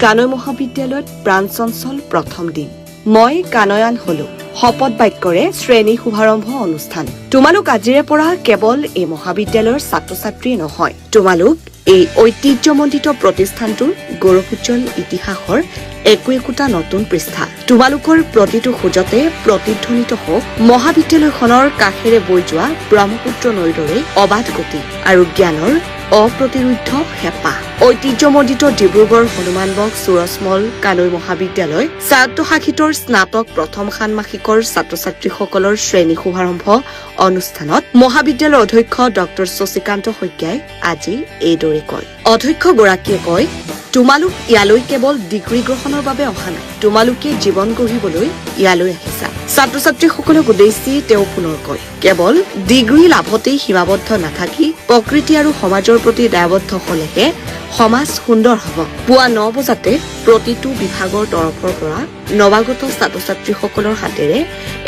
কানৈ মহাবিদ্যালয়ত প্ৰাণ চঞ্চল প্ৰথম দিন। মই কানয়ান হলো শপত বাক্যৰে শ্ৰেণী শুভাৰম্ভ অনুষ্ঠান। তোমালোক আজিৰে পৰা কেৱল এই মহাবিদ্যালয়ৰ ছাত্ৰ ছাত্ৰী নহয়, তোমালোক এই ঐতিহ্যমণ্ডিত প্ৰতিষ্ঠানটোৰ গৌৰৱোজ্জ্বল ইতিহাসৰ একোটা নতুন পৃষ্ঠা। তোমালোকৰ প্ৰতিটো খোজতে প্ৰতিধ্বনিত হওক মহাবিদ্যালয়খনৰ কাষেৰে বৈ যোৱা ব্ৰহ্মপুত্ৰ নৈৰ দৰে অবাধ গতি আৰু জ্ঞানৰ অপ্ৰতিৰোধ্য হেঁপাহ। ঐতিহ্যমণ্ডিত ডিব্ৰুগড় হনুমানবংশ সুৰজমল কানৈ মহাবিদ্যালয় স্বায়ত্তশাসিতৰ স্নাতক প্ৰথম ষান্মাসিকৰ ছাত্ৰ ছাত্ৰীসকলৰ শ্ৰেণী শুভাৰম্ভ অনুষ্ঠানত মহাবিদ্যালয়ৰ অধ্যক্ষ ডক্টৰ শশীকান্ত শইকীয়াই আজি এইদৰে কয়। অধ্যক্ষগৰাকীয়ে কয়, তোমালোক ইয়ালৈ কেৱল ডিগ্ৰী গ্ৰহণৰ বাবে অহা নাই, তোমালোকে জীৱন গঢ়িবলৈ ইয়ালৈ আহিছা। ছাত্ৰ ছাত্ৰীসকলক উদ্দেশ্যি তেওঁ পুনৰ কয়, কেৱল ডিগ্ৰী লাভতেই সীমাবদ্ধ নাথাকি প্ৰকৃতি আৰু সমাজৰ প্ৰতি দায়বদ্ধ হলেহে সমাজ সুন্দৰ হ'ব। পুৱা 9 বজাতে প্ৰতিটো বিভাগৰ তৰফৰ পৰা নৱাগত ছাত্ৰ ছাত্ৰীসকলৰ হাতেৰে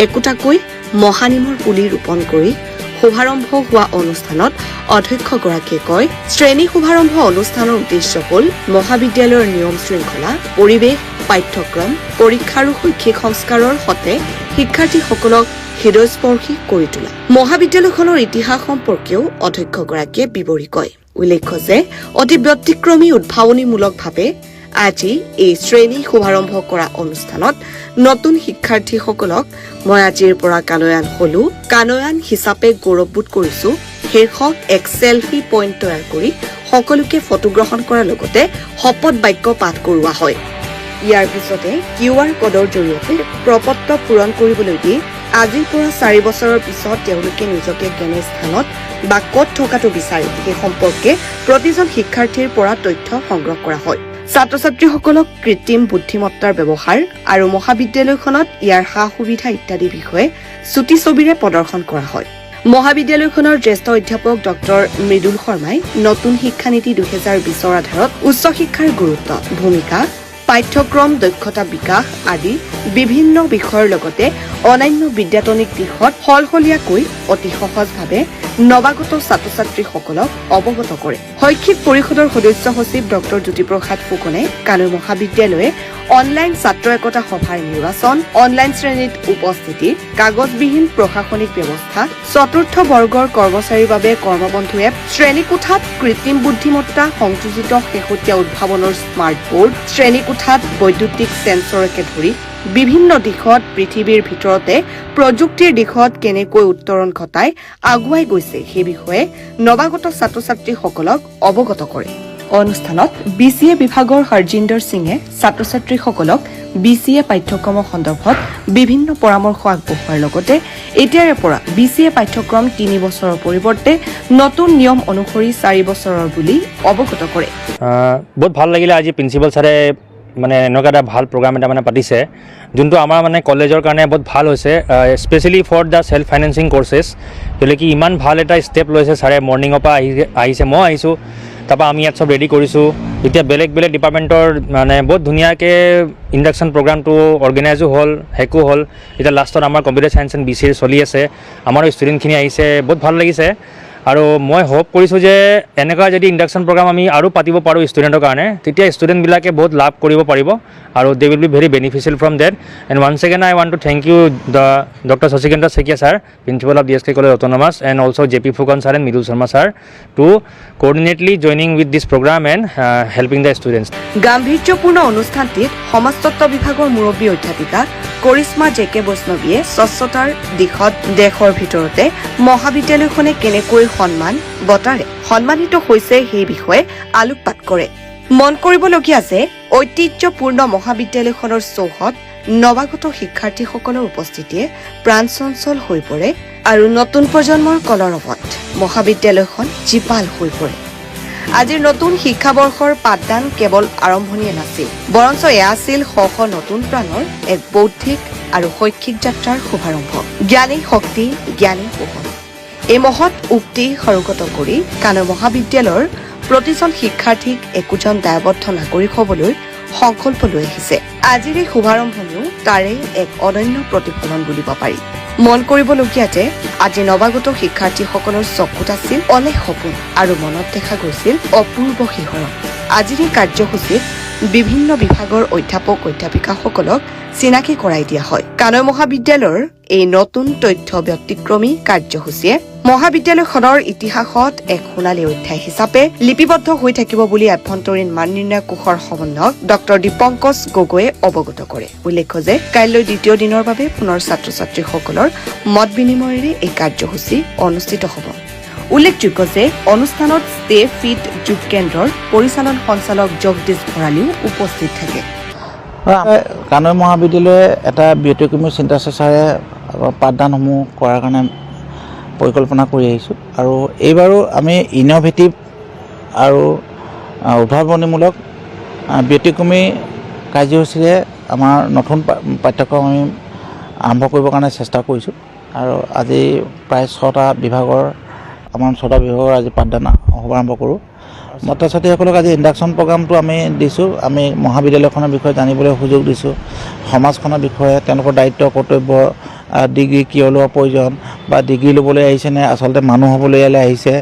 একোটাকৈ মহানিমৰ পুলি ৰোপণ কৰি শুভাৰম্ভ হোৱা অনুষ্ঠানত অধ্যক্ষগৰাকীয়ে কয়, শ্ৰেণী শুভাৰম্ভ অনুষ্ঠানৰ উদ্দেশ্য হ'ল মহাবিদ্যালয়ৰ নিয়ম শৃংখলা, পৰিৱেশ, পাঠ্যক্ৰম, পৰীক্ষা আৰু শৈক্ষিক সংস্কাৰৰ সতে শিক্ষাৰ্থীসকলক হৃদয়স্পৰ্শী কৰি তোলা। মহাবিদ্যালয়খনৰ ইতিহাস সম্পৰ্কেও অধ্যক্ষগৰাকীয়ে বিৱৰি কয়। উল্লেখ্য যে অতি ব্যতিক্ৰমী উদ্ভাৱনীমূলকভাৱে আজি এই শ্ৰেণী শুভাৰম্ভ কৰা অনুষ্ঠানত নতুন শিক্ষাৰ্থীসকলক মই আজিৰ পৰা কানয়ান হলো, কানয়ান হিচাপে গৌৰৱবোধ কৰিছো শীৰ্ষক এক চেলফি পইণ্ট তৈয়াৰ কৰি সকলোকে ফটোগ্ৰহণ কৰাৰ লগতে শপত বাক্য পাঠ কৰোৱা হয়। ইয়াৰ পিছতে QR কোডৰ জৰিয়তে প্ৰপত্ৰ পূৰণ কৰিবলৈ দি আজিৰ পৰা 4 বছৰৰ পিছত তেওঁলোকে নিজকে কেনে স্থানত বা ক'ত থকাটো বিচাৰে সেই সম্পৰ্কে প্ৰতিজন শিক্ষাৰ্থীৰ পৰা তথ্য সংগ্ৰহ কৰা হয়। ছাত্ৰ ছাত্ৰীসকলক কৃত্ৰিম বুদ্ধিমত্তাৰ ব্যৱহাৰ আৰু মহাবিদ্যালয়খনত ইয়াৰ সা সুবিধা ইত্যাদি বিষয়ে চুটি ছবিৰে প্ৰদৰ্শন কৰা হয়। মহাবিদ্যালয়খনৰ জ্যেষ্ঠ অধ্যাপক ডক্টৰ মৃদুল শৰ্মাই নতুন শিক্ষানীতি 2020ৰ আধাৰত উচ্চ শিক্ষাৰ গুৰুত্ব, ভূমিকা, পাঠ্যক্ৰম, দক্ষতা বিকাশ আদি বিভিন্ন বিষয়ৰ লগতে অন্যান্য বিদ্যাতনিক দিশত সলসলীয়াকৈ অতি সহজভাৱে নৱাগত ছাত্ৰ ছাত্ৰীসকলক অৱগত কৰে। শৈক্ষিক পৰিষদৰ সদস্য সচিব ডক্টৰ জ্যোতিপ্ৰসাদ ফুকনে কানৈ মহাবিদ্যালয়ে অনলাইন ছাত্ৰ একতা সভাৰ নিৰ্বাচন, অনলাইন শ্ৰেণীত উপস্থিতি, কাগজবিহীন প্ৰশাসনিক ব্যৱস্থা, চতুৰ্থ বৰ্গৰ কৰ্মচাৰীৰ বাবে কৰ্মবন্ধু এপ, শ্ৰেণীকোঠাত কৃত্ৰিম বুদ্ধিমত্তা সংযোজিত শেহতীয়া উদ্ভাৱনৰ স্মাৰ্ট বোৰ্ড, শ্ৰেণীকোঠাত বৈদ্যুতিক চেন্সৰকে ধৰি বিভিন্ন দিশত পৃথিৱীৰ ভিতৰতে প্ৰযুক্তিৰ দিশত কেনেকৈ উত্তৰণ ঘটাই আগুৱাই গৈছে সেই বিষয়ে নৱাগত ছাত্ৰ ছাত্ৰীসকলক অৱগত কৰে। অনুষ্ঠানত BCA বিভাগৰ হৰজিন্দৰ সিঙে ছাত্ৰ ছাত্ৰীসকলক BCA পাঠ্যক্ৰমৰ সন্দৰ্ভত বিভিন্ন পৰামৰ্শ আগবঢ়োৱাৰ লগতে এতিয়াৰে পৰা BCA পাঠ্যক্ৰম 3 বছৰৰ পৰিৱৰ্তে নতুন নিয়ম অনুসৰি 4 বছৰৰ বুলি অৱগত কৰে। বহুত ভাল লাগিলে আজি প্ৰিন্সিপাল ছাৰে মানে এনেকুৱা এটা ভাল প্ৰগ্ৰাম এটা মানে পাতিছে, যোনটো আমাৰ মানে কলেজৰ কাৰণে বহুত ভাল হৈছে, specially for the self financing courses. কেলৈ কি ইমান ভাল এটা ষ্টেপ লৈছে ছাৰে, মৰ্ণিঙৰ পৰা আহিছে, মই আহিছোঁ, তাৰপৰা আমি ইয়াত চব ৰেডি কৰিছোঁ। এতিয়া বেলেগ বেলেগ ডিপাৰ্টমেণ্টৰ মানে বহুত ধুনীয়াকৈ ইণ্ডাকশ্যন প্ৰগ্ৰামটো অৰ্গেনাইজো হ'ল, শেকো হ'ল। এতিয়া লাষ্টত আমাৰ কম্পিউটাৰ ছায়েন্স এণ্ড BCA চলি আছে, আমাৰো ষ্টুডেণ্টখিনি আহিছে, বহুত ভাল লাগিছে। আৰু মই হোপ কৰিছোঁ যে এনেকুৱা যদি ইণ্ডাকশ্যন প্ৰগ্ৰাম আমি আৰু পাতিব পাৰোঁ ষ্টুডেণ্টৰ কাৰণে, তেতিয়া ষ্টুডেণ্টবিলাকে বহুত লাভ কৰিব পাৰিব আৰু they will be very beneficial from that. And once again I want to thank you the doctor Shashikanta Saikia sir, principal of DSK college autonomous, and also' JP Phukan sir and Mridul Sharma sir to coordinately joining with this programme and helping the students. গাম্ভীৰ্যপূৰ্ণ অনুষ্ঠানটিত সমাজতত্ত্ব বিভাগৰ মুৰব্বী অধ্যাপিকা Karishma JK বৈষ্ণৱীয়ে স্বচ্ছতাৰ দিশত দেশৰ ভিতৰতে মহাবিদ্যালয়খনে কেনেকৈ সন্মান বঁটাৰে সন্মানিত হৈছে সেই বিষয়ে আলোকপাত কৰে। মন কৰিবলগীয়া যে ঐতিহ্যপূৰ্ণ মহাবিদ্যালয়খনৰ চৌহদ নৱাগত শিক্ষাৰ্থীসকলৰ উপস্থিতিয়ে প্ৰাণ চঞ্চল হৈ পৰে আৰু নতুন প্ৰজন্মৰ কলৰৱত মহাবিদ্যালয়খন জীপাল হৈ পৰে। আজিৰ নতুন শিক্ষাবৰ্ষৰ পাঠদান কেৱল আৰম্ভণিয়ে নাছিল, বৰঞ্চ এয়া আছিল শ শ নতুন প্ৰাণৰ এক বৌদ্ধিক আৰু শৈক্ষিক যাত্ৰাৰ শুভাৰম্ভ। জ্ঞানী শক্তি, জ্ঞানী পোহৰ, এই মহৎ উক্তি সৰুগত কৰি কানৈ মহাবিদ্যালয়ৰ প্ৰতিজন শিক্ষাৰ্থীক একোজন দায়বদ্ধ নাগৰিক হ'বলৈ সংকল্প লৈ আহিছে। আজিৰ এই শুভাৰম্ভণিও তাৰে এক অনন্য প্ৰতিফলন বুলিব পাৰি। মন কৰিবলগীয়া যে আজি নৱাগত শিক্ষাৰ্থীসকলৰ চকুত আছিল অলেখ সপোন আৰু মনত দেখা গৈছিল অপূৰ্ব শিহৰণ। আজিৰ এই কাৰ্যসূচীত বিভিন্ন বিভাগৰ অধ্যাপক অধ্যাপিকাসকলক চিনাকি কৰাই দিয়া হয়। কানৈ মহাবিদ্যালয়ৰ এই নতুন তথ্য ব্যতিক্ৰমী কাৰ্যসূচীয়ে মহাবিদ্যালয়খনৰ ইতিহাসত এক সোণালী অধ্যায় হিচাপে লিপিবদ্ধ হৈ থাকিব বুলি আভ্যন্তৰীণ মান নিৰ্ণয় কোষৰ সমন্বয়ক ডক্টৰ দীপংকজ গগৈয়ে অৱগত কৰে। উল্লেখ্য যে কাইলৈ দ্বিতীয় দিনৰ বাবে পুনৰ ছাত্ৰ ছাত্ৰীসকলৰ মত বিনিময়েৰে এই কাৰ্যসূচী অনুষ্ঠিত হ'ব। উল্লেখযোগ্য যে অনুষ্ঠানত ষ্টে ফিট যোগ কেন্দ্ৰৰ পৰিচালন সঞ্চালক জগদীশ ভৰালীও উপস্থিত থাকে। কানৈ মহাবিদ্যালয়ে এটা ব্যতিক্ৰমী চিন্তাচৰ্চাৰে পাঠদানসমূহ কৰাৰ কাৰণে পৰিকল্পনা কৰি আহিছোঁ আৰু এইবাৰো আমি ইন'ভেটিভ আৰু উদ্ভাৱনীমূলক ব্যতিক্ৰমী কাৰ্যসূচীৰে আমাৰ নতুন পাঠ্যক্ৰম আমি আৰম্ভ কৰিবৰ কাৰণে চেষ্টা কৰিছোঁ আৰু আজি প্ৰায় 6টা বিভাগৰ আজি পাঠদান শুভাৰম্ভ কৰোঁ। ছাত্ৰ ছাত্ৰীসকলক আজি ইণ্ডাকশ্যন প্ৰগ্ৰামটো আমি দিছোঁ। আমি মহাবিদ্যালয়খনৰ বিষয়ে জানিবলৈ সুযোগ দিছোঁ, সমাজখনৰ বিষয়ে তেওঁলোকৰ দায়িত্ব কৰ্তব্য, ডিগ্ৰী কিয় লোৱা প্ৰয়োজন বা ডিগ্ৰী ল'বলৈ আহিছেনে আচলতে মানুহ হ'বলৈ ইয়ালৈ আহিছে,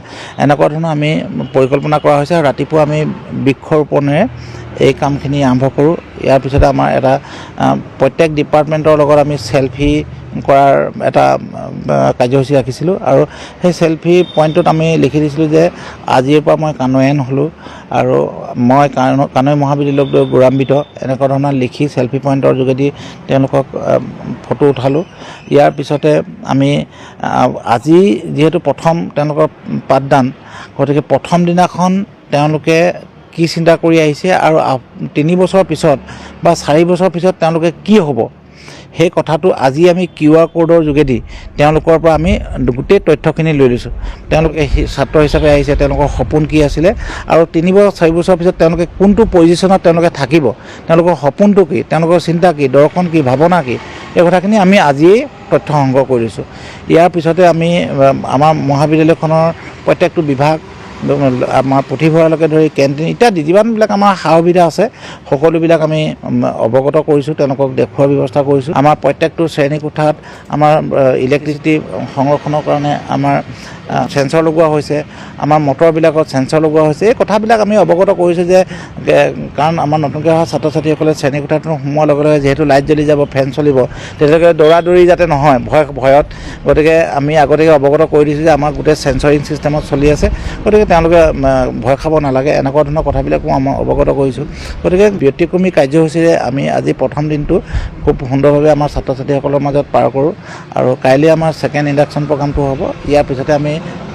এনেকুৱা ধৰণৰ আমি পৰিকল্পনা কৰা হৈছে আৰু ৰাতিপুৱা আমি বৃক্ষৰোপণেৰে এই কামখিনি আৰম্ভ কৰোঁ। ইয়াৰ পিছতে আমাৰ এটা প্ৰত্যেক ডিপাৰ্টমেণ্টৰ লগত আমি চেলফি কৰাৰ এটা কাৰ্যসূচী ৰাখিছিলোঁ আৰু সেই চেলফি পইণ্টটোত আমি লিখি দিছিলোঁ যে আজিৰ পৰা মই কানৈয়ান হ'লোঁ আৰু মই কানৈ মহাবিদ্যালয়ক লৈ গৌৰৱান্বিত, এনেকুৱা ধৰণৰ লিখি চেলফি পইণ্টৰ যোগেদি তেওঁলোকক ফটো উঠালোঁ। ইয়াৰ পিছতে আমি আজি যিহেতু প্ৰথম তেওঁলোকৰ পাঠদান, গতিকে প্ৰথম দিনাখন তেওঁলোকে কি চিন্তা কৰি আহিছে আৰু 3 বছৰ পিছত বা 4 বছৰ পিছত তেওঁলোকে কি হ'ব, সেই কথাটো আজি আমি QR কোডৰ যোগেদি তেওঁলোকৰ পৰা আমি গোটেই তথ্যখিনি লৈ লৈছোঁ। তেওঁলোকে ছাত্ৰ হিচাপে আহিছে, তেওঁলোকৰ সপোন কি আছিলে আৰু 3-4 বছৰ পিছত তেওঁলোকে কোনটো পজিশ্যনত তেওঁলোকে থাকিব, তেওঁলোকৰ সপোনটো কি, তেওঁলোকৰ চিন্তা কি, দৰ্শন কি, ভাৱনা কি, এই কথাখিনি আমি আজিয়েই তথ্য সংগ্ৰহ কৰি লৈছোঁ। ইয়াৰ পিছতে আমি আমাৰ মহাবিদ্যালয়খনৰ প্ৰত্যেকটো বিভাগ, আমাৰ পুথিভঁৰালকে ধৰি কেণ্টিন ইত্যাদি যিমানবিলাক আমাৰ সা সুবিধা আছে সকলোবিলাক আমি অৱগত কৰিছোঁ, তেওঁলোকক দেখুওৱাৰ ব্যৱস্থা কৰিছোঁ। আমাৰ প্ৰত্যেকটো শ্ৰেণীকোঠাত আমাৰ ইলেক্ট্ৰিচিটি সংৰক্ষণৰ কাৰণে আমাৰ চেঞ্চৰ লগোৱা হৈছে, আমাৰ মটৰবিলাকত চেঞ্চৰ লগোৱা হৈছে। এই কথাবিলাক আমি অৱগত কৰিছোঁ যে কাৰণ আমাৰ নতুনকৈ অহা ছাত্ৰ ছাত্ৰীসকলে শ্ৰেণীকোঠাটো সোমোৱাৰ লগে লগে যিহেতু লাইট জ্বলি যাব, ফেন চলিব, তেওঁলোকে দৌৰা-দৌৰি যাতে নহয় ভয়ত, গতিকে আমি আগতীয়াকৈ অৱগত কৰি দিছোঁ যে আমাৰ গোটেই চেঞ্চৰিং ছিষ্টেমত চলি আছে, গতিকে তেওঁলোকে ভয় খাব নালাগে, এনেকুৱা ধৰণৰ কথাবিলাকো আমাৰ অৱগত কৰিছোঁ। গতিকে ব্যতিক্ৰমী কাৰ্যসূচীৰে আমি আজি প্ৰথম দিনটো খুব সুন্দৰভাৱে আমাৰ ছাত্ৰ ছাত্ৰীসকলৰ মাজত পাৰ কৰোঁ আৰু কাইলৈ আমাৰ ছেকেণ্ড ইণ্ডাকশ্যন প্ৰগ্ৰামটো হ'ব। ইয়াৰ পিছতে আমি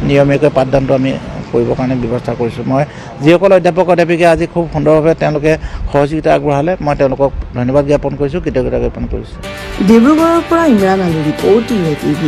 নিয়মীয়াকৈ পাঠদানটো আমি কৰিবৰ কাৰণে ব্যৱস্থা কৰিছোঁ। মই যিসকল অধ্যাপক অধ্যাপিকা আজি খুব সুন্দৰভাৱে তেওঁলোকে সহযোগিতা আগবঢ়ালে, মই তেওঁলোকক ধন্যবাদ জ্ঞাপন কৰিছোঁ, কৃতজ্ঞতা জ্ঞাপন কৰিছোঁ। ডিব্ৰুগড়ৰ পৰা ইমৰান আলী, ৰিপৰ্ট UATV।